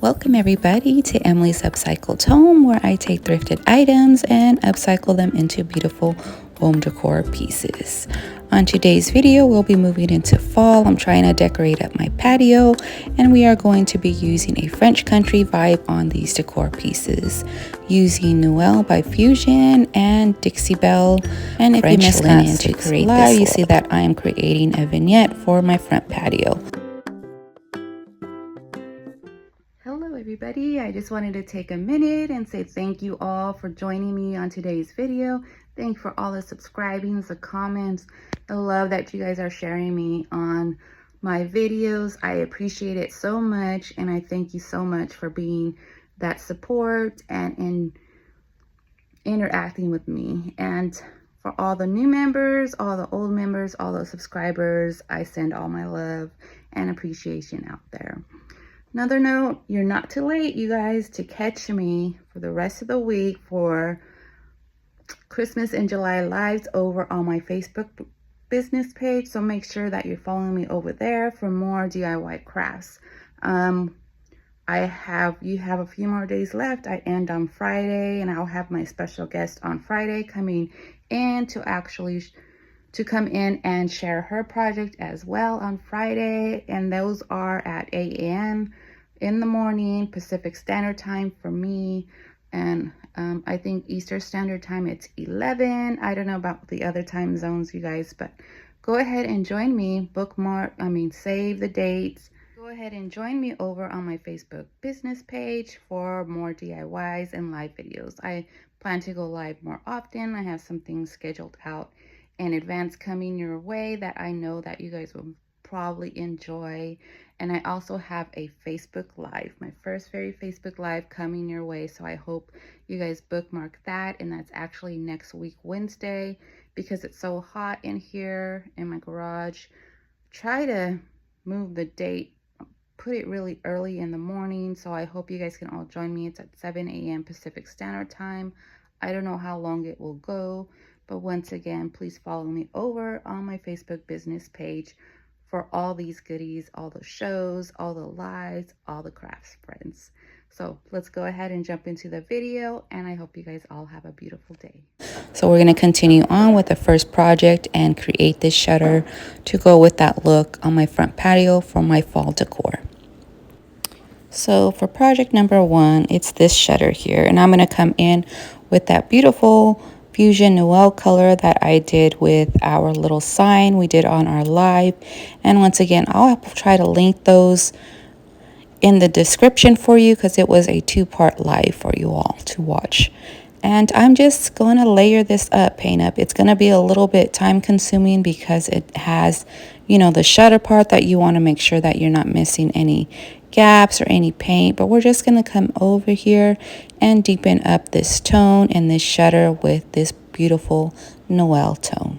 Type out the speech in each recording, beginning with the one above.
Welcome everybody to Emily's Upcycled Home, where I take thrifted items and upcycle them into beautiful home decor pieces. On today's video, we'll be moving into fall. I'm trying to decorate up my patio, and we are going to be using a French country vibe on these decor pieces, using Noel by Fusion and Dixie Belle and French you missed linen to create this. You see that I am creating a vignette for my front patio. Hello everybody, I just wanted to take a minute and say thank you all for joining me on today's video. Thank you for all the subscribings, the comments, the love that you guys are sharing me on my videos. I appreciate it so much, and I thank you so much for being that support and interacting with me. And for all the new members, all the old members, all the subscribers, I send all my love and appreciation out there. Another note, you're not too late, you guys, to catch me for the rest of the week for Christmas in July lives over on my Facebook business page. So make sure that you're following me over there for more DIY crafts. You have a few more days left. I end on Friday, and I'll have my special guest on Friday coming in to come in and share her project as well on Friday. And those are at 8 a.m. in the morning, Pacific Standard Time for me. And I think Eastern Standard Time, it's 11. I don't know about the other time zones, you guys, but go ahead and join me. Save the dates. Go ahead and join me over on my Facebook business page for more DIYs and live videos. I plan to go live more often. I have some things scheduled out in advance coming your way that I know that you guys will probably enjoy. And I also have a Facebook Live, my first Facebook Live coming your way. So I hope you guys bookmark that. And that's actually next week, Wednesday, because it's so hot in here in my garage. Try to move the date, put it really early in the morning. So I hope you guys can all join me. It's at 7 a.m. Pacific Standard Time. I don't know how long it will go, but once again, please follow me over on my Facebook business page for all these goodies, all the shows, all the lives, all the crafts, friends. So let's go ahead and jump into the video, and I hope you guys all have a beautiful day. So we're going to continue on with the first project and create this shutter to go with that look on my front patio for my fall decor. So for project number 1, it's this shutter here, and I'm going to come in with that beautiful Fusion Noel color that I did with our little sign we did on our live. And once again, I'll try to link those in the description for you, because it was a 2-part live for you all to watch. And I'm just going to layer this up, paint up. It's going to be a little bit time consuming because it has, the shutter part that you want to make sure that you're not missing any gaps or any paint. But we're just going to come over here and deepen up this tone and this shutter with this beautiful Noel tone.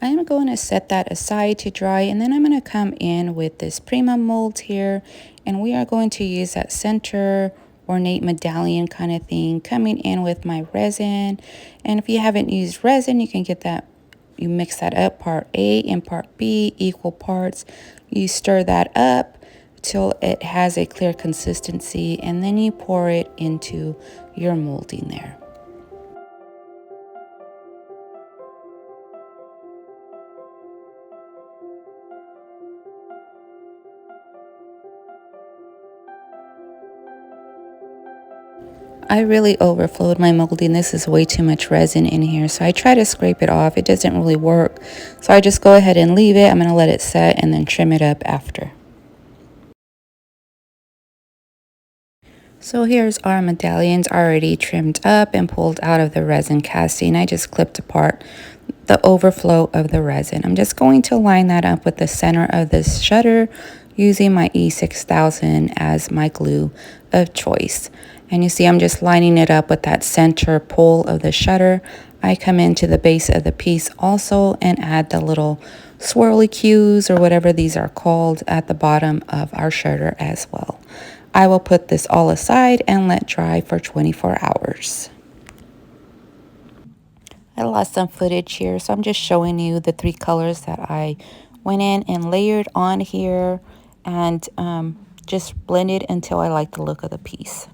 I'm going to set that aside to dry, and then I'm going to come in with this Prima mold here, and we are going to use that center ornate medallion kind of thing, coming in with my resin. And if you haven't used resin, you can get that, you mix that up, part A and part B, equal parts. You stir that up till it has a clear consistency, and then you pour it into your molding there. I really overflowed my molding. This is way too much resin in here, so I try to scrape it off. It doesn't really work, so I just go ahead and leave it. I'm going to let it set and then trim it up after. So here's our medallions already trimmed up and pulled out of the resin casting. I just clipped apart the overflow of the resin. I'm just going to line that up with the center of this shutter using my E6000 as my glue of choice. And you see I'm just lining it up with that center pull of the shutter. I come into the base of the piece also and add the little swirly cues or whatever these are called at the bottom of our shutter as well. I will put this all aside and let dry for 24 hours. I lost some footage here, so I'm just showing you the 3 colors that I went in and layered on here and just blended until I like the look of the piece.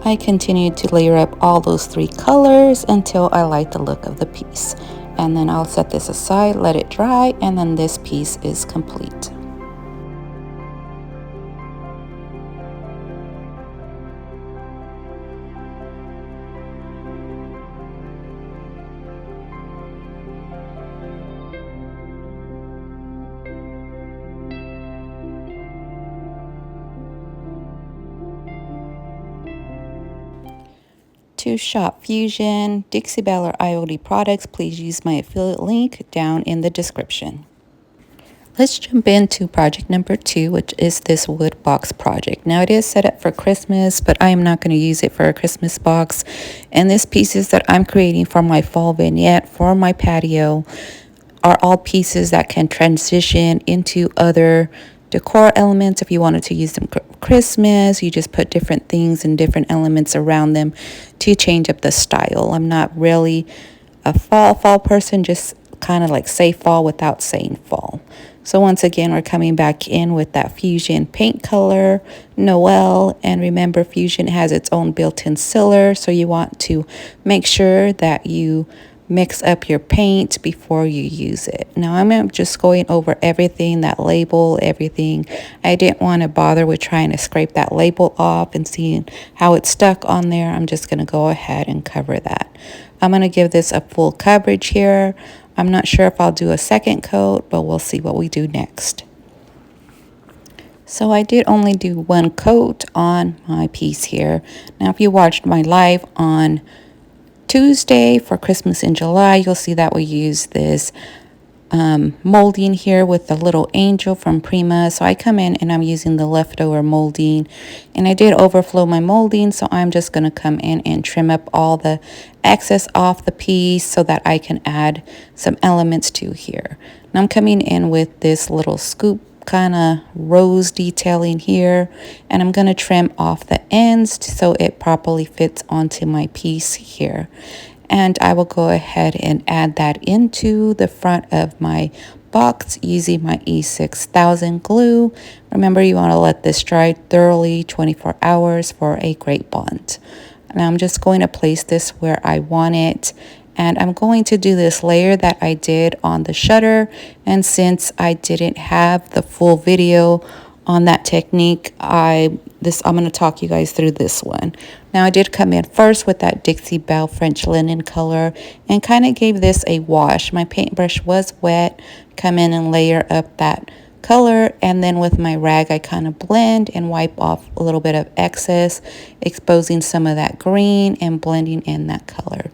I continued to layer up all those 3 colors until I like the look of the piece. And then I'll set this aside, let it dry, and then this piece is complete. To shop Fusion, Dixie Belle, or IoT products, please use my affiliate link down in the description. Let's jump into project number 2, which is this wood box project. Now it is set up for Christmas, but I am not going to use it for a Christmas box. And these pieces that I'm creating for my fall vignette for my patio are all pieces that can transition into other decor elements. If you wanted to use them for Christmas, you just put different things and different elements around them to change up the style. I'm not really a fall person, just kind of like say fall without saying fall. So once again, we're coming back in with that Fusion paint color, Noel, and remember Fusion has its own built-in sealer, so you want to make sure that you mix up your paint before you use it. Now I'm just going over everything, that label, everything. I didn't want to bother with trying to scrape that label off and seeing how it's stuck on there. I'm just going to go ahead and cover that. I'm going to give this a full coverage here. I'm not sure if I'll do a second coat, but we'll see what we do next. So I did only do 1 coat on my piece here. Now if you watched my live on Tuesday for Christmas in July, you'll see that we use this molding here with the little angel from Prima. So I come in and I'm using the leftover molding, and I did overflow my molding, so I'm just going to come in and trim up all the excess off the piece so that I can add some elements to here. Now I'm coming in with this little scoop kind of rose detailing here, and I'm going to trim off the ends so it properly fits onto my piece here. And I will go ahead and add that into the front of my box using my E6000 glue. Remember, you want to let this dry thoroughly 24 hours for a great bond. And I'm just going to place this where I want it. And I'm going to do this layer that I did on the shutter. And since I didn't have the full video on that technique, I'm going to talk you guys through this one. Now I did come in first with that Dixie Belle French linen color and kind of gave this a wash. My paintbrush was wet. Come in and layer up that color, and then with my rag I kind of blend and wipe off a little bit of excess, exposing some of that green and blending in that color.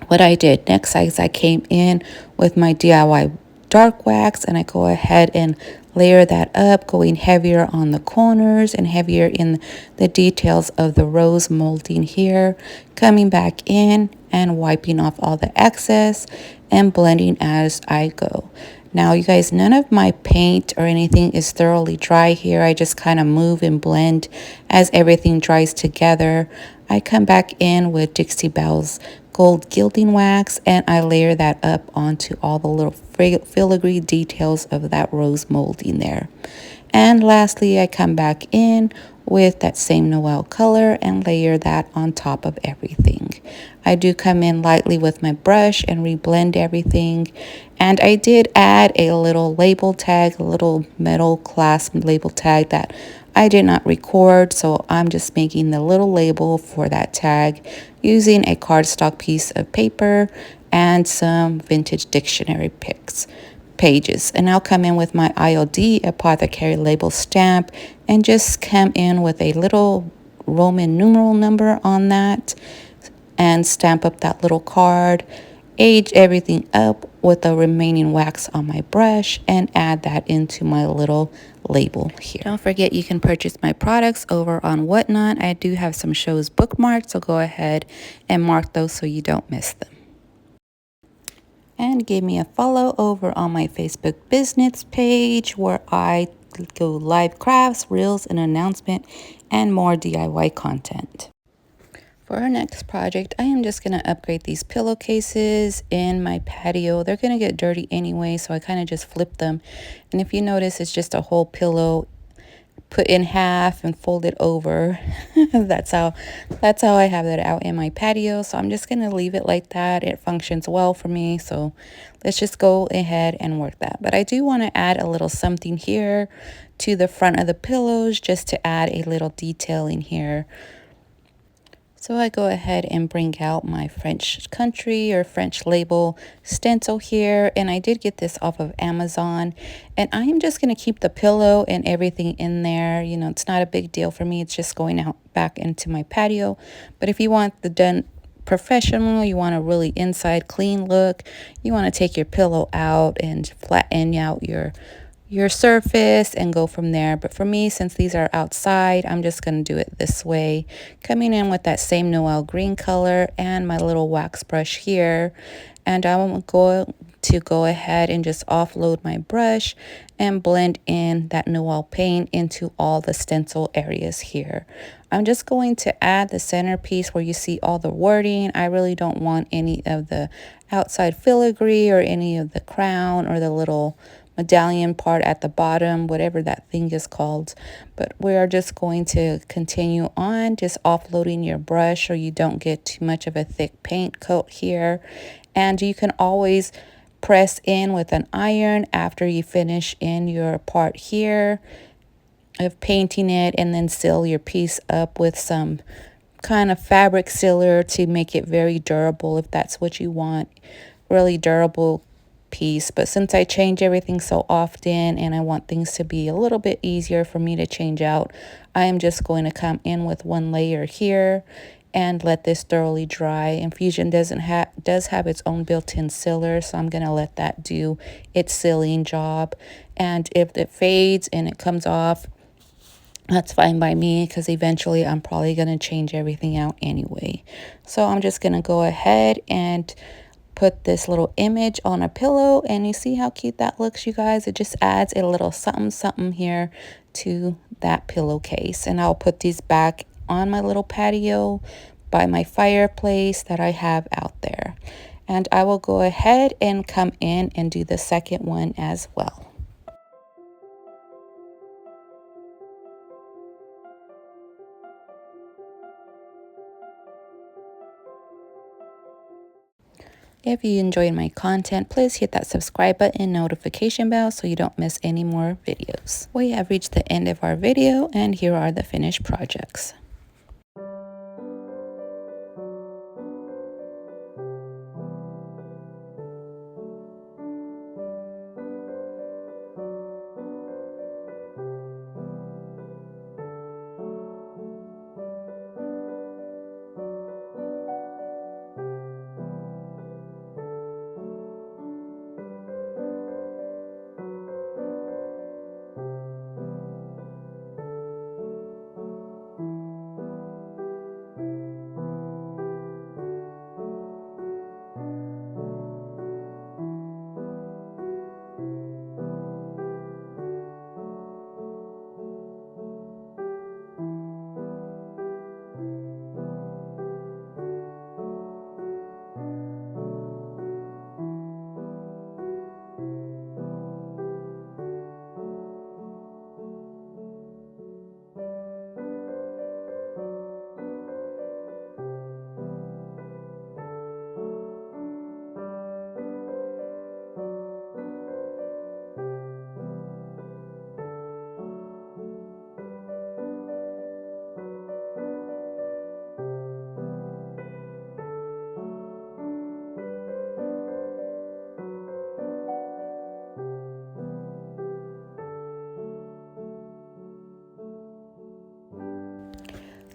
What I did next is I came in with my DIY dark wax, and I go ahead and layer that up, going heavier on the corners and heavier in the details of the rose molding here, coming back in and wiping off all the excess and blending as I go. Now you guys, none of my paint or anything is thoroughly dry here. I just kind of move and blend as everything dries together. I come back in with Dixie Belle's gold gilding wax, and I layer that up onto all the little filigree details of that rose molding there. And lastly, I come back in with that same Noel color and layer that on top of everything. I do come in lightly with my brush and reblend everything. And I did add a little label tag, a little metal clasp label tag that I did not record. So I'm just making the little label for that tag using a cardstock piece of paper and some vintage dictionary pages. And I'll come in with my IOD apothecary label stamp and just come in with a little Roman numeral number on that and stamp up that little card, age everything up with the remaining wax on my brush, and add that into my little label here. Don't forget you can purchase my products over on Whatnot. I do have some shows bookmarked, so go ahead and mark those so you don't miss them. And give me a follow over on my Facebook business page where I go live crafts, reels, an announcement, and more DIY content. For our next project, I am just going to upgrade these pillowcases in my patio. They're going to get dirty anyway, so I kind of just flip them. And if you notice, it's just a whole pillow put in half and folded over. that's how I have that out in my patio. So I'm just going to leave it like that. It functions well for me. So let's just go ahead and work that. But I do want to add a little something here to the front of the pillows just to add a little detailing here. So I go ahead and bring out my French country or French label stencil here. And I did get this off of Amazon. And I am just going to keep the pillow and everything in there. You know, it's not a big deal for me. It's just going out back into my patio. But if you want the done professional, you want a really inside clean look, you want to take your pillow out and flatten out your surface and go from there. But for me, since these are outside, I'm just going to do it this way, coming in with that same Noel green color and my little wax brush here. And I'm going to go ahead and just offload my brush and blend in that Noel paint into all the stencil areas here. I'm just going to add the centerpiece where you see all the wording. I really don't want any of the outside filigree or any of the crown or the little medallion part at the bottom, whatever that thing is called. But we are just going to continue on just offloading your brush so you don't get too much of a thick paint coat here. And you can always press in with an iron after you finish in your part here of painting it, and then seal your piece up with some kind of fabric sealer to make it very durable if that's what you want. Really durable piece. But since I change everything so often and I want things to be a little bit easier for me to change out, I am just going to come in with one layer here and let this thoroughly dry. Infusion does have its own built-in sealer, so I'm going to let that do its sealing job. And if it fades and it comes off, that's fine by me, because eventually I'm probably going to change everything out anyway. So I'm just going to go ahead and put this little image on a pillow, and you see how cute that looks, you guys. It just adds a little something something here to that pillowcase. And I'll put these back on my little patio by my fireplace that I have out there. And I will go ahead and come in and do the second one as well. If you enjoyed my content, please hit that subscribe button and notification bell so you don't miss any more videos. We have reached the end of our video, and here are the finished projects.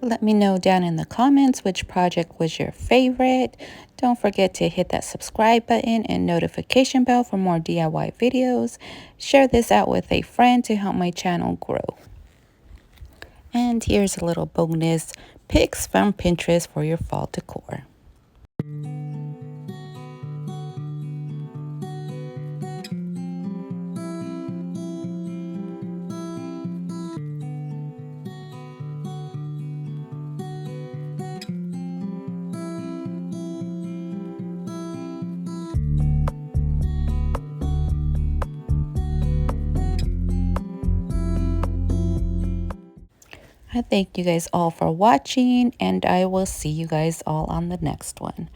Let me know down in the comments which project was your favorite. Don't forget to hit that subscribe button and notification bell for more DIY videos. Share this out with a friend to help my channel grow. And here's a little bonus pics from Pinterest for your fall decor. I thank you guys all for watching, and I will see you guys all on the next one.